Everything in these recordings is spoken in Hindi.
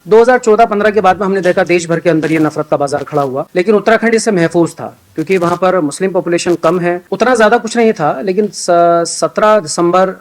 2014-15 के बाद में हमने देखा देश भर के अंदर ये नफरत का बाजार खड़ा हुआ, लेकिन उत्तराखंड इससे महफूज था क्योंकि वहां पर मुस्लिम पॉपुलेशन कम है। उतना ज्यादा कुछ नहीं था, लेकिन 17 दिसंबर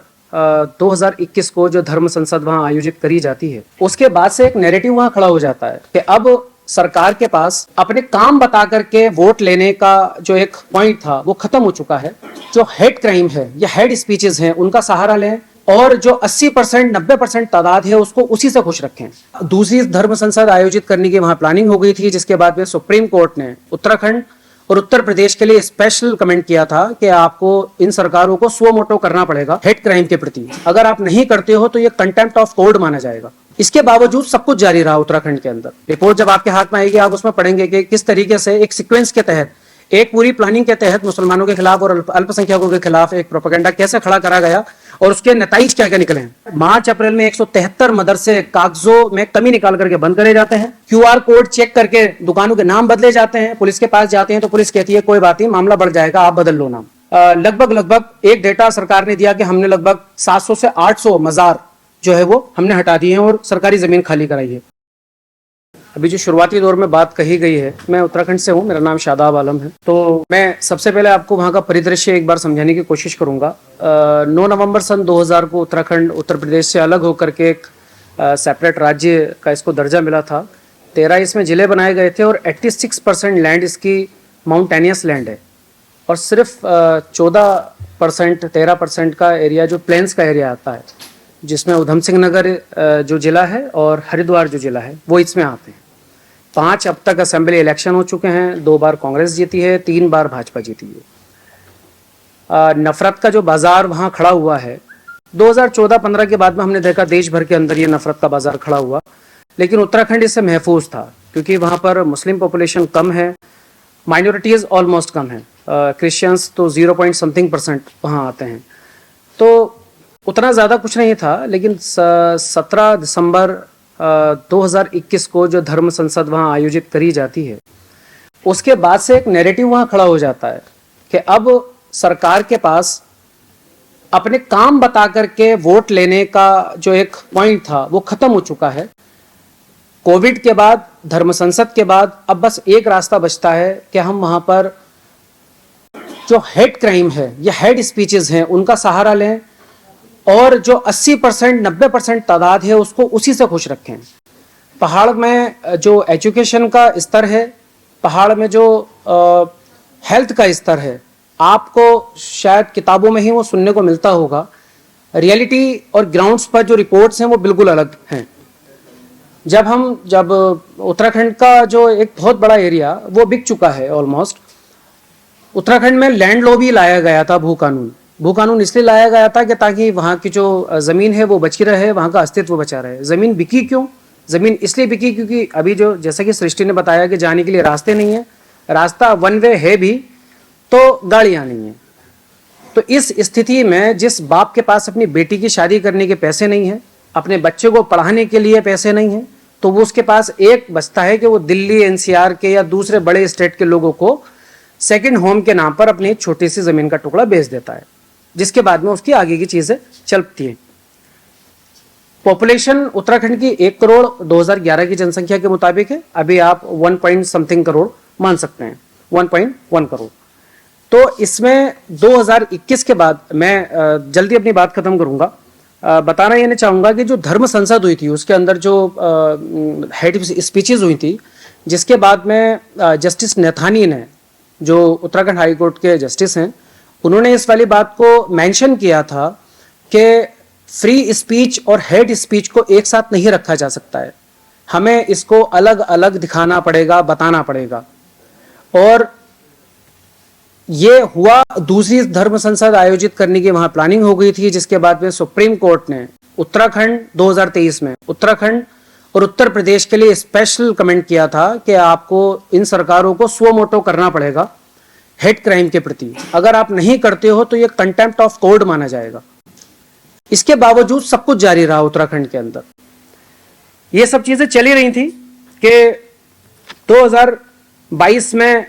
2021 को जो धर्म संसद वहां आयोजित करी जाती है, उसके बाद से एक नैरेटिव वहां खड़ा हो जाता है कि अब सरकार के पास अपने काम बता करके वोट लेने का जो एक पॉइंट था वो खत्म हो चुका है। जो हेट क्राइम है या हेड स्पीचेस हैं उनका सहारा लें और जो 80% 90% तादाद है उसको उसी से खुश रखें। दूसरी धर्म संसद आयोजित करने की वहां प्लानिंग हो गई थी, जिसके बाद में सुप्रीम कोर्ट ने उत्तराखंड और उत्तर प्रदेश के लिए स्पेशल कमेंट किया था कि आपको इन सरकारों को सुओ मोटो करना पड़ेगा हेट क्राइम के प्रति। अगर आप नहीं करते हो तो ये कंटेम्प्ट ऑफ कोर्ट माना जाएगा। इसके बावजूद सब कुछ जारी रहा उत्तराखंड के अंदर। रिपोर्ट जब आपके हाथ में आएगी आप उसमें पढ़ेंगे कि किस तरीके से एक सीक्वेंस के तहत, एक पूरी प्लानिंग के तहत मुसलमानों के खिलाफ और अल्पसंख्यकों के खिलाफ एक प्रोपेगेंडा कैसे खड़ा करा गया और उसके नतीजे क्या क्या निकले हैं। मार्च अप्रैल में 173 मदरसे कागजों में कमी निकाल करके बंद करे जाते हैं। क्यूआर कोड चेक करके दुकानों के नाम बदले जाते हैं। पुलिस के पास जाते हैं तो पुलिस कहती है कोई बात नहीं, मामला बढ़ जाएगा, आप बदल लो नाम। लगभग एक डेटा सरकार ने दिया कि हमने लगभग 700 से 800 मजार जो है वो हमने हटा दिए हैं और सरकारी जमीन खाली कराई है। अभी जो शुरुआती दौर में बात कही गई है, मैं उत्तराखंड से हूँ, मेरा नाम शादाब आलम है। तो मैं सबसे पहले आपको वहाँ का परिदृश्य एक बार समझाने की कोशिश करूँगा। 9 नवंबर सन 2000 को उत्तराखंड उत्तर प्रदेश से अलग होकर के एक सेपरेट राज्य का इसको दर्जा मिला था। 13 इसमें ज़िले बनाए गए थे और 86% लैंड इसकी माउंटेनियस लैंड है और सिर्फ 13% का एरिया जो प्लेन्स का एरिया आता है, जिसमें उधम सिंह नगर जो जिला है और हरिद्वार जो जिला है वो इसमें आते हैं। 5 अब तक असेंबली इलेक्शन हो चुके हैं, 2 बार कांग्रेस जीती है, 3 बार भाजपा जीती है। नफरत का जो बाजार वहाँ खड़ा हुआ है, 2014-15 के बाद में हमने देखा देश भर के अंदर ये नफरत का बाजार खड़ा हुआ, लेकिन उत्तराखंड इससे महफूज था क्योंकि वहाँ पर मुस्लिम पॉपुलेशन कम है, माइनॉरिटीज़ ऑलमोस्ट कम है, क्रिश्चियंस तो 0.something% वहाँ आते हैं। तो उतना ज़्यादा कुछ नहीं था, लेकिन 17 दिसंबर 2021 को जो धर्म संसद वहाँ आयोजित करी जाती है, उसके बाद से एक नैरेटिव वहाँ खड़ा हो जाता है कि अब सरकार के पास अपने काम बता करके वोट लेने का जो एक पॉइंट था वो खत्म हो चुका है। कोविड के बाद, धर्म संसद के बाद अब बस एक रास्ता बचता है कि हम वहाँ पर जो हेट क्राइम है या हेड स्पीचेस हैं उनका सहारा लें और जो 80% 90% तादाद है उसको उसी से खुश रखें। पहाड़ में जो एजुकेशन का स्तर है, पहाड़ में जो हेल्थ का स्तर है, आपको शायद किताबों में ही वो सुनने को मिलता होगा। रियलिटी और ग्राउंड्स पर जो रिपोर्ट्स हैं वो बिल्कुल अलग हैं। जब उत्तराखंड का जो एक बहुत बड़ा एरिया वो बिक चुका है ऑलमोस्ट, उत्तराखंड में लैंड लॉ भी लाया गया था, भू कानून इसलिए लाया गया था कि ताकि वहाँ की जो ज़मीन है वो बची रहे, वहाँ का अस्तित्व बचा रहे। ज़मीन बिकी क्यों? ज़मीन इसलिए बिकी क्योंकि अभी जो जैसा कि सृष्टि ने बताया कि जाने के लिए रास्ते नहीं है, रास्ता वन वे है भी तो गाड़ियाँ नहीं है। तो इस स्थिति में जिस बाप के पास अपनी बेटी की शादी करने के पैसे नहीं हैं, अपने बच्चे को पढ़ाने के लिए पैसे नहीं हैं, तो वो उसके पास एक बचता है कि वो दिल्ली एनसीआर के या दूसरे बड़े स्टेट के लोगों को सेकंड होम के नाम पर अपनी छोटी सी ज़मीन का टुकड़ा बेच देता है, जिसके बाद में उसकी आगे की चीज़ें चलती हैं। पॉपुलेशन उत्तराखंड की 1 करोड़ 2011 की जनसंख्या के मुताबिक है। अभी आप 1 करोड़ मान सकते हैं, 1.1 करोड़। तो इसमें 2021 के बाद, मैं जल्दी अपनी बात खत्म करूंगा, बताना ये नहीं चाहूँगा कि जो धर्म संसद हुई थी उसके अंदर जो हेड स्पीचेज हुई थी, जिसके बाद में जस्टिस नैथानी ने, जो उत्तराखंड हाई कोर्ट के जस्टिस हैं, उन्होंने इस वाली बात को मेंशन किया था कि फ्री स्पीच और हेड स्पीच को एक साथ नहीं रखा जा सकता है, हमें इसको अलग अलग दिखाना पड़ेगा, बताना पड़ेगा। और ये हुआ, दूसरी धर्म संसद आयोजित करने की वहाँ प्लानिंग हो गई थी, जिसके बाद में सुप्रीम कोर्ट ने उत्तराखंड 2023 में उत्तराखंड और उत्तर प्रदेश के लिए स्पेशल कमेंट किया था कि आपको इन सरकारों को सुओ मोटो करना पड़ेगा हेट क्राइम के प्रति। अगर आप नहीं करते हो तो ये कंटेम्प्ट ऑफ कोर्ट माना जाएगा। इसके बावजूद सब कुछ जारी रहा उत्तराखंड के अंदर। ये सब चीजें चली रही थी कि 2022 में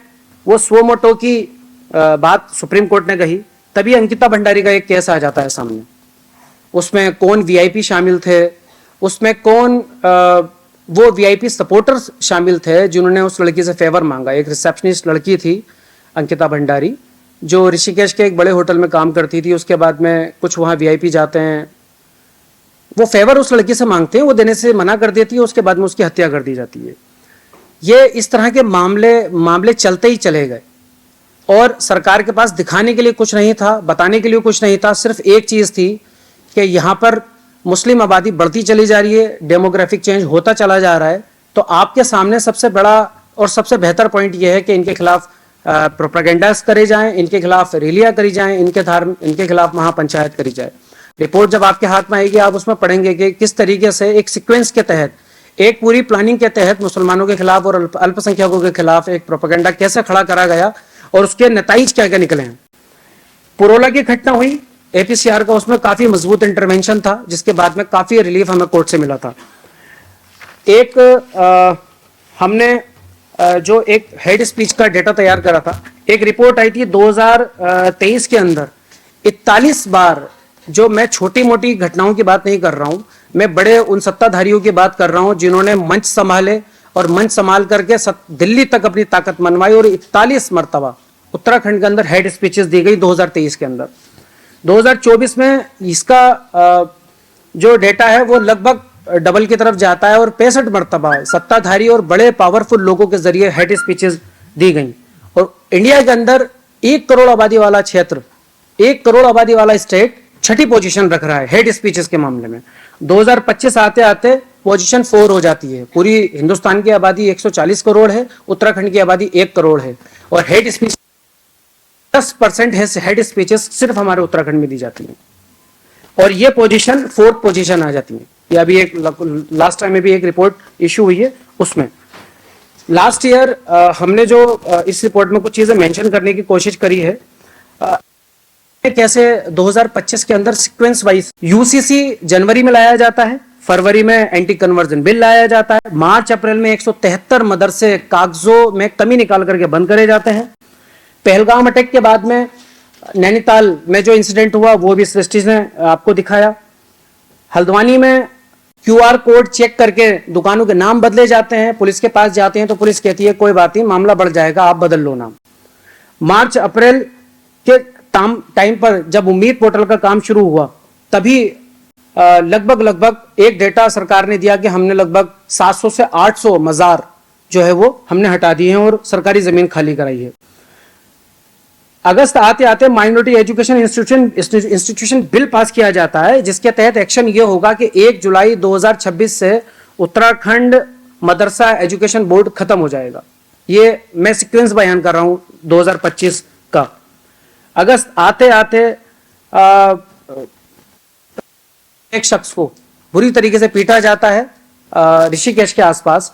वो सुओ मोटो की बात सुप्रीम कोर्ट ने कही, तभी अंकिता भंडारी का एक केस आ जाता है सामने। उसमें कौन वीआईपी शामिल थे, उसमें कौन वो वीआईपी सपोर्टर्स शामिल थे जिन्होंने उस लड़की से फेवर मांगा। एक रिसेप्शनिस्ट लड़की थी अंकिता भंडारी, जो ऋषिकेश के एक बड़े होटल में काम करती थी। उसके बाद में कुछ वहाँ वीआईपी जाते हैं, वो फेवर उस लड़की से मांगते हैं, वो देने से मना कर देती है, उसके बाद में उसकी हत्या कर दी जाती है। ये इस तरह के मामले चलते ही चले गए और सरकार के पास दिखाने के लिए कुछ नहीं था, बताने के लिए कुछ नहीं था। सिर्फ एक चीज़ थी कि यहाँ पर मुस्लिम आबादी बढ़ती चली जा रही है, डेमोग्राफिक चेंज होता चला जा रहा है। तो आपके सामने सबसे बड़ा और सबसे बेहतर पॉइंट यह है कि इनके खिलाफ प्रोपेगेंडास करे जाएं, इनके खिलाफ रैलियां करी जाएं, इनके खिलाफ महापंचायत करी जाए। रिपोर्ट जब आपके हाथ में आएगी आप उसमें पढ़ेंगे कि किस तरीके से एक सीक्वेंस के तहत, एक पूरी प्लानिंग के तहत मुसलमानों के खिलाफ और अल्पसंख्यकों के खिलाफ एक प्रोपेगेंडा कैसे खड़ा करा गया और उसके नतीजे क्या क्या निकले हैं। पुरोला की घटना हुई, एपीसीआर का उसमें काफी मजबूत इंटरवेंशन था, जिसके बाद में काफी रिलीफ हमें कोर्ट से मिला था। हमने जो एक हेड स्पीच का डेटा तैयार करा था, एक रिपोर्ट आई थी 2023 के अंदर 41 बार, जो मैं छोटी मोटी घटनाओं की बात नहीं कर रहा हूं, मैं बड़े उन सत्ताधारियों की बात कर रहा हूं जिन्होंने मंच संभाले और मंच संभाल करके दिल्ली तक अपनी ताकत मनवाई और 41 मरतबा उत्तराखंड के अंदर हेड स्पीचेस दी गई 2023 के अंदर। 2024 में इसका जो डेटा है वो लगभग डबल की तरफ जाता है और 65 मरतबा सत्ताधारी और बड़े पावरफुल लोगों के जरिए हेड स्पीचेस दी गई। और इंडिया के अंदर 1 करोड़ आबादी वाला क्षेत्र, 1 करोड़ आबादी वाला स्टेट छठी पोजीशन रख रहा है हेड स्पीचेस के मामले में। 2025 आते आते पोजीशन 4 हो जाती है। पूरी हिंदुस्तान की आबादी 140 करोड़ है, उत्तराखंड की आबादी 1 करोड़ है और हेड स्पीच 10% है, हेड स्पीचेस सिर्फ हमारे उत्तराखंड में दी जाती है और ये पोजीशन 4th पोजीशन आ जाती है। ये अभी एक लास्ट टाइम में भी एक रिपोर्ट इशू हुई है, उसमें लास्ट ईयर हमने जो इस रिपोर्ट में कुछ चीजें मेंशन करने की कोशिश करी है, कैसे 2025 के अंदर सीक्वेंस वाइज यूसीसी जनवरी में लाया जाता है, फरवरी में एंटी कन्वर्जन बिल लाया जाता है, मार्च अप्रैल में 173 मदरसे कागजों में कमी निकाल करके बंद करे जाते हैं। पहलगाम अटैक के बाद में नैनीताल में जो इंसिडेंट हुआ वो भी सृष्टि ने आपको दिखाया। हल्द्वानी में क्यूआर कोड चेक करके दुकानों के नाम बदले जाते हैं, पुलिस के पास जाते हैं तो पुलिस कहती है कोई बात नहीं, मामला बढ़ जाएगा, आप बदल लो नाम। मार्च अप्रैल के टाइम पर जब उम्मीद पोर्टल का काम शुरू हुआ तभी लगभग एक डेटा सरकार ने दिया कि हमने लगभग 700 से 800 मजार जो है वो हमने हटा दिए हैं और सरकारी जमीन खाली कराई है। अगस्त आते आते minority education institution bill pass किया जाता है, जिसके तहत एक्शन ये होगा कि 1 जुलाई 2026 से उत्तराखंड मदरसा एजुकेशन बोर्ड खत्म हो जाएगा। ये मैं सीक्वेंस बयान कर रहा हूं 2025 का। अगस्त आते आते एक शख्स को बुरी तरीके से पीटा जाता है ऋषिकेश के आसपास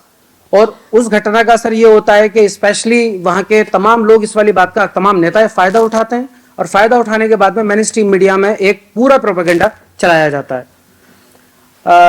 और उस घटना का असर ये होता है कि स्पेशली वहां के तमाम लोग इस वाली बात का, तमाम नेता फायदा उठाते हैं और फायदा उठाने के बाद में मेन स्ट्रीम मीडिया में एक पूरा प्रोपेगेंडा चलाया जाता है।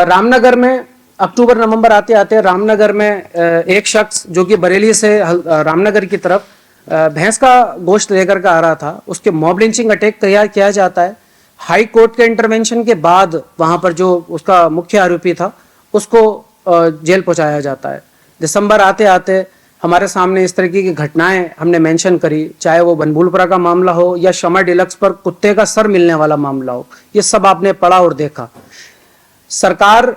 रामनगर में अक्टूबर नवंबर आते आते रामनगर में एक शख्स जो कि बरेली से रामनगर की तरफ भैंस का गोश्त लेकर के आ रहा था, उसके मॉब लिंचिंग अटैक किया जाता है। हाई कोर्ट के इंटरवेंशन के बाद वहां पर जो उसका मुख्य आरोपी था उसको जेल पहुंचाया जाता है। दिसंबर आते आते हमारे सामने इस तरीके की घटनाएं हमने मेंशन करी, चाहे वो बनभूलपुरा का मामला हो या शमा डिलक्स पर कुत्ते का सर मिलने वाला मामला हो, ये सब आपने पढ़ा और देखा। सरकार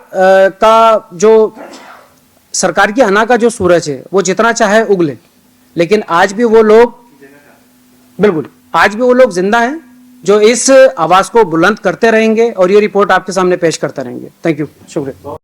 की अना का जो सूरज है वो जितना चाहे उगले, लेकिन आज भी वो लोग जिंदा हैं जो इस आवाज को बुलंद करते रहेंगे और ये रिपोर्ट आपके सामने पेश करते रहेंगे। थैंक यू, शुक्रिया।